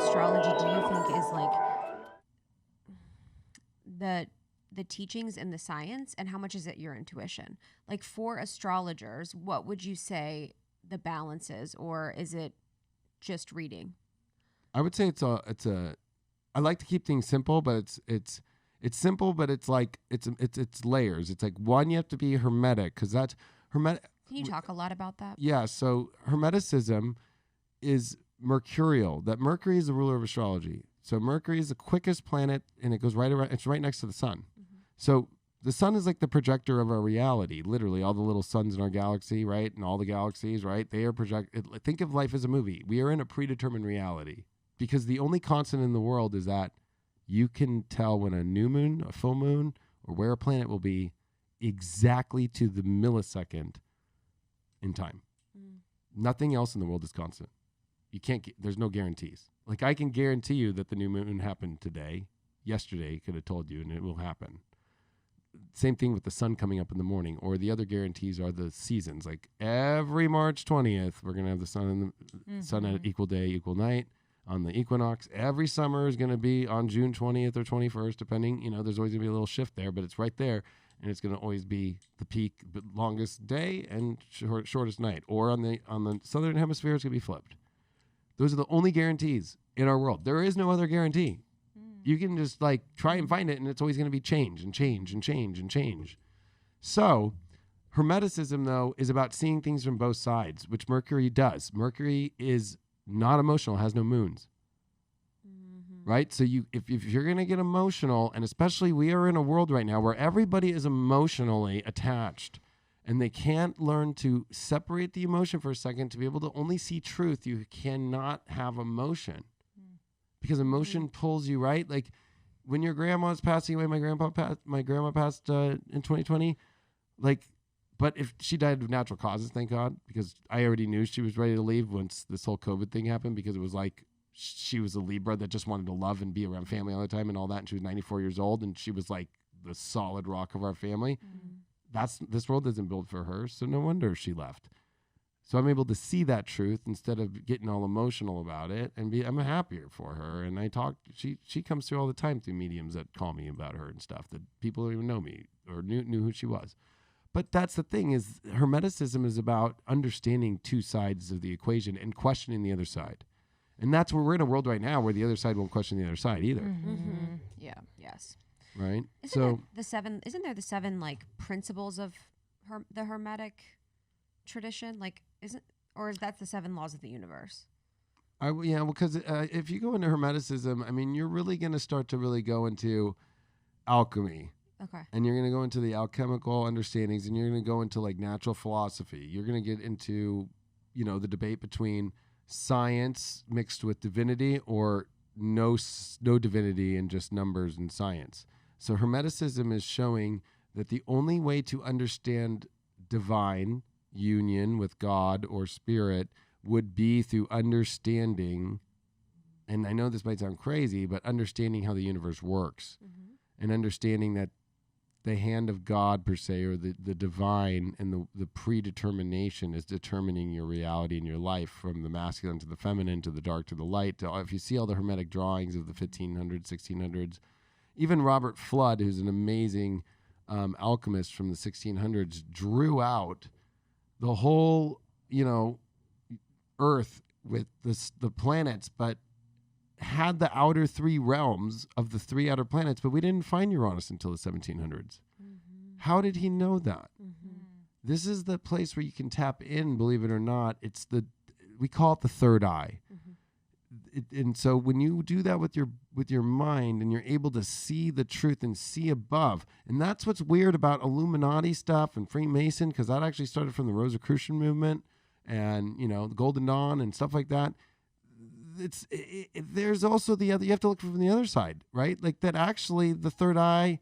astrology do you think is like the teachings and the science, and how much is it your intuition? Like for astrologers, what would you say the balance is, or is it just reading? I would say it's a. I like to keep things simple, but it's simple, but it's like it's layers. It's like, one, you have to be hermetic, because that's hermetic. Can you talk a lot about that? Yeah. So hermeticism is mercurial. That Mercury is the ruler of astrology. So Mercury is the quickest planet, and it goes right around. It's right next to the sun. So the sun is like the projector of our reality. Literally, all the little suns in our galaxy, right, and all the galaxies, right, they are think of life as a movie. We are in a predetermined reality, because the only constant in the world is that you can tell when a new moon, a full moon, or where a planet will be exactly to the millisecond in time. Nothing else in the world is constant. You can't. There's no guarantees. Like, I can guarantee you that the new moon happened today. Yesterday could have told you, and it will happen. Same thing with the sun coming up in the morning, or the other guarantees are the seasons. Like every March 20th, we're going to have the sun sun at equal day, equal night on the equinox. Every summer is going to be on June 20th or 21st, depending, there's always going to be a little shift there, but it's right there. And it's going to always be the peak, the longest day and shortest night. Or on the southern hemisphere, it's going to be flipped. Those are the only guarantees in our world. There is no other guarantee. You can just try and find it, and it's always going to be change and change and change and change. So hermeticism, though, is about seeing things from both sides, which Mercury does. Mercury is not emotional, has no moons. Right? So if you're going to get emotional, and especially we are in a world right now where everybody is emotionally attached, and they can't learn to separate the emotion for a second to be able to only see truth, you cannot have emotion. Because emotion pulls you, right? Like when your grandma's passing away, my grandma passed in 2020. But if she died of natural causes, thank God, because I already knew she was ready to leave once this whole COVID thing happened, because it was like she was a Libra that just wanted to love and be around family all the time and all that. And she was 94 years old, and she was like the solid rock of our family. This world isn't built for her, so no wonder she left. So I'm able to see that truth instead of getting all emotional about it, and I'm happier for her. And she comes through all the time through mediums that call me about her and stuff, that people don't even know me or knew who she was. But that's the thing, is hermeticism is about understanding two sides of the equation and questioning the other side. And that's where we're in a world right now where the other side won't question the other side either. Yeah. Yes. Right. Isn't there the seven principles of the Hermetic tradition? Or is that the 7 laws of the universe? Because if you go into hermeticism, I mean, you're really going to start to really go into alchemy. Okay. And you're going to go into the alchemical understandings, and you're going to go into natural philosophy. You're going to get into, the debate between science mixed with divinity, or no divinity and just numbers and science. So hermeticism is showing that the only way to understand divine union with God or spirit would be through understanding, and I know this might sound crazy, but understanding how the universe works, and understanding that the hand of God per se, or the divine and the predetermination is determining your reality in your life, from the masculine to the feminine, to the dark to the light. If you see all the hermetic drawings of the 1500s, 1600s, even Robert Flood, who's an amazing alchemist from the 1600s, drew out the whole, Earth with the planets, but had the outer 3 realms of the 3 outer planets, but we didn't find Uranus until the 1700s. How did he know that? This is the place where you can tap in, believe it or not. We call it the third eye. And so when you do that with your mind, and you're able to see the truth and see above, and that's what's weird about Illuminati stuff and Freemason, because that actually started from the Rosicrucian movement and, the Golden Dawn and stuff like that. There's also the other, you have to look from the other side, right? Like that actually the third eye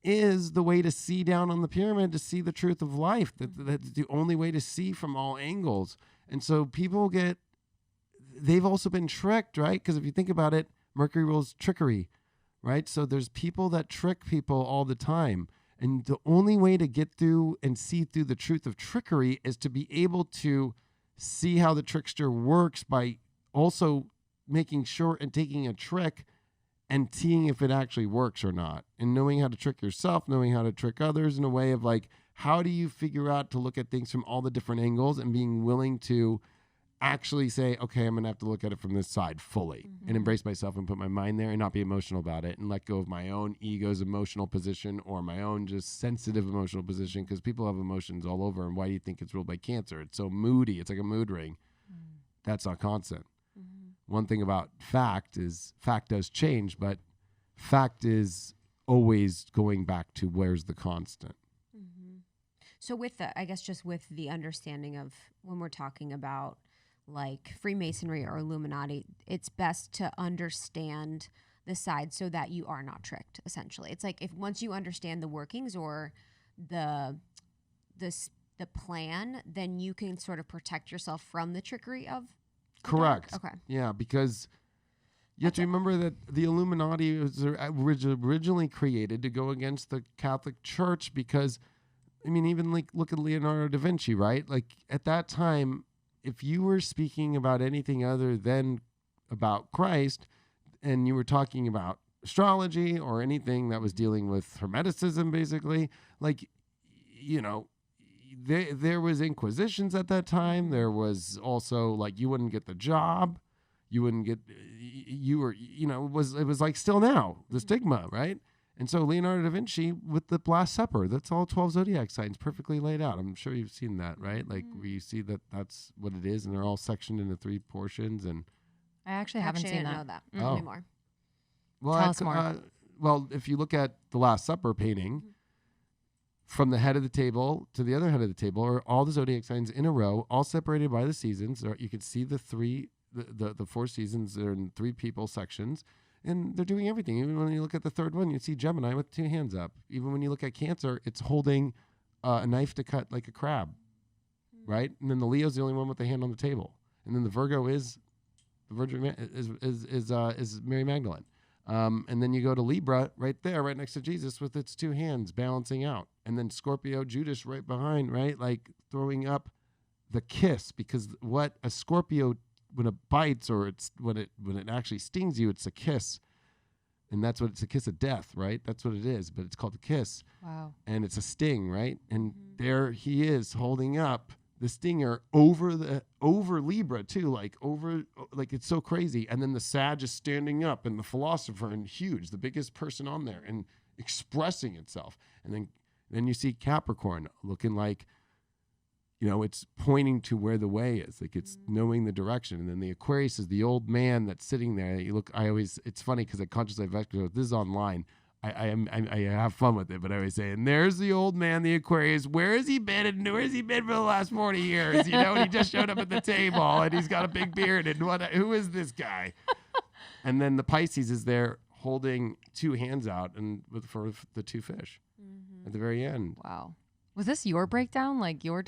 is the way to see down on the pyramid, to see the truth of life. That's the only way to see from all angles. And so people they've also been tricked, right? Because if you think about it, Mercury rules trickery, right? So there's people that trick people all the time. And the only way to get through and see through the truth of trickery is to be able to see how the trickster works by also making sure and taking a trick and seeing if it actually works or not, and knowing how to trick yourself, knowing how to trick others in a way of like, how do you figure out to look at things from all the different angles and being willing to actually say, okay, I'm going to have to look at it from this side fully and embrace myself and put my mind there and not be emotional about it and let go of my own ego's emotional position or my own just sensitive emotional position, because people have emotions all over. And why do you think it's ruled by Cancer? It's so moody. It's like a mood ring. That's not constant. One thing about fact is fact does change, but fact is always going back to where's the constant. So with the, I guess just with the understanding of when we're talking about like Freemasonry or Illuminati, it's best to understand the side so that you are not tricked, essentially. It's like if once you understand the workings or the plan, then you can sort of protect yourself from the trickery of the Correct. dark? Okay. Yeah, because you have to remember that the Illuminati was originally created to go against the Catholic Church because, I mean, even like look at Leonardo da Vinci, right? Like at that time, if you were speaking about anything other than about Christ and you were talking about astrology or anything that was dealing with Hermeticism, basically, like, you know, there was inquisitions at that time. There was also like you wouldn't get the job. You wouldn't get, you were, you know, it was like still now, the stigma, right? And so Leonardo da Vinci with the Last Supper, that's all 12 zodiac signs perfectly laid out. I'm sure you've seen that, right? Like where you see that that's what it is, and they're all sectioned into 3 portions. And I actually haven't seen I didn't that. know that Oh. anymore. well, Tell us more. Well, if you look at the Last Supper painting, from the head of the table to the other head of the table are all the zodiac signs in a row, all separated by the seasons. Or you can see the 4 seasons. They're in 3 people sections. And they're doing everything. Even when you look at the third one, you see Gemini with 2 hands up. Even when you look at Cancer, it's holding a knife to cut like a crab, right? And then the Leo's the only one with the hand on the table. And then the Virgo is the Virgin is Mary Magdalene. And then you go to Libra right there, right next to Jesus with its 2 hands balancing out. And then Scorpio, Judas right behind, right? Like throwing up the kiss, because what a Scorpio, when it bites or when it actually stings you, it's a kiss. And that's what it's a kiss of death, right? That's what it is, but it's called a kiss. Wow. And it's a sting, right? And there he is holding up the stinger over Libra too, like it's so crazy. And then the Sag is standing up and the philosopher and huge, the biggest person on there and expressing itself. And then you see Capricorn looking like, you know, it's pointing to where the way is, like it's knowing the direction. And then the Aquarius is the old man that's sitting there. It's funny because I consciously this is online. I have fun with it, but I always say, and there's the old man, the Aquarius. Where has he been? And where has he been for the last 40 years? You know, and he just showed up at the table and he's got a big beard. And who is this guy? And then the Pisces is there holding 2 hands out and for the 2 fish at the very end. Wow. Was this your breakdown? Like your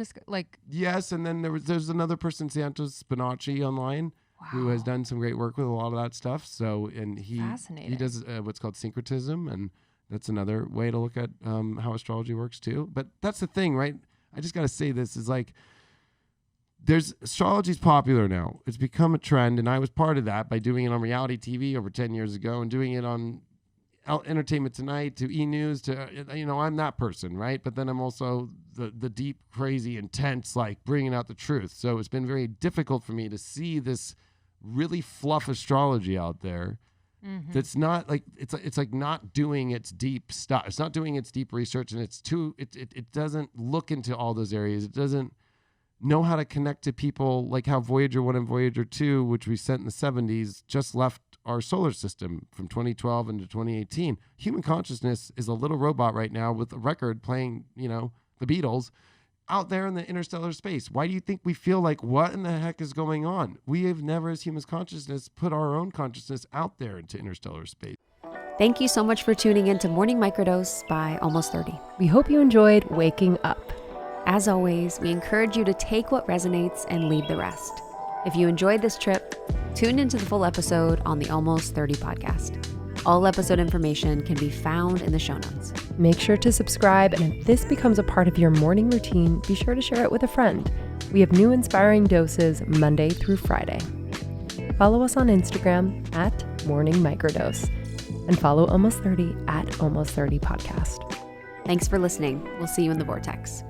Yes, and then there's another person, Santos Spinacci, online who has done some great work with a lot of that stuff. So, and he does what's called syncretism, and that's another way to look at how astrology works too. But that's the thing, right? I just got to say this is like, astrology's popular now. It's become a trend, and I was part of that by doing it on reality TV over 10 years ago and doing it on Entertainment Tonight to E! News to, you know, I'm that person, right? But then I'm also the deep, crazy, intense, like bringing out the truth. So it's been very difficult for me to see this really fluff astrology out there that's not like, it's like not doing its deep stuff. It's not doing its deep research, and it doesn't look into all those areas. It doesn't know how to connect to people, like how Voyager 1 and Voyager 2, which we sent in the 70s, just left our solar system from 2012 into 2018. Human consciousness is a little robot right now with a record playing, you know, the Beatles out there in the interstellar space. Why do you think we feel like, what in the heck is going on? We have never, as human consciousness, put our own consciousness out there into interstellar space. Thank you so much for tuning in to Morning Microdose by Almost 30. We hope you enjoyed waking up. As always, we encourage you to take what resonates and leave the rest. If you enjoyed this trip, tune into the full episode on the Almost 30 podcast. All episode information can be found in the show notes. Make sure to subscribe, and if this becomes a part of your morning routine, be sure to share it with a friend. We have new inspiring doses Monday through Friday. follow us on Instagram at Morning Microdose and follow Almost 30 at Almost 30 Podcast. Thanks for listening. We'll see you in the vortex.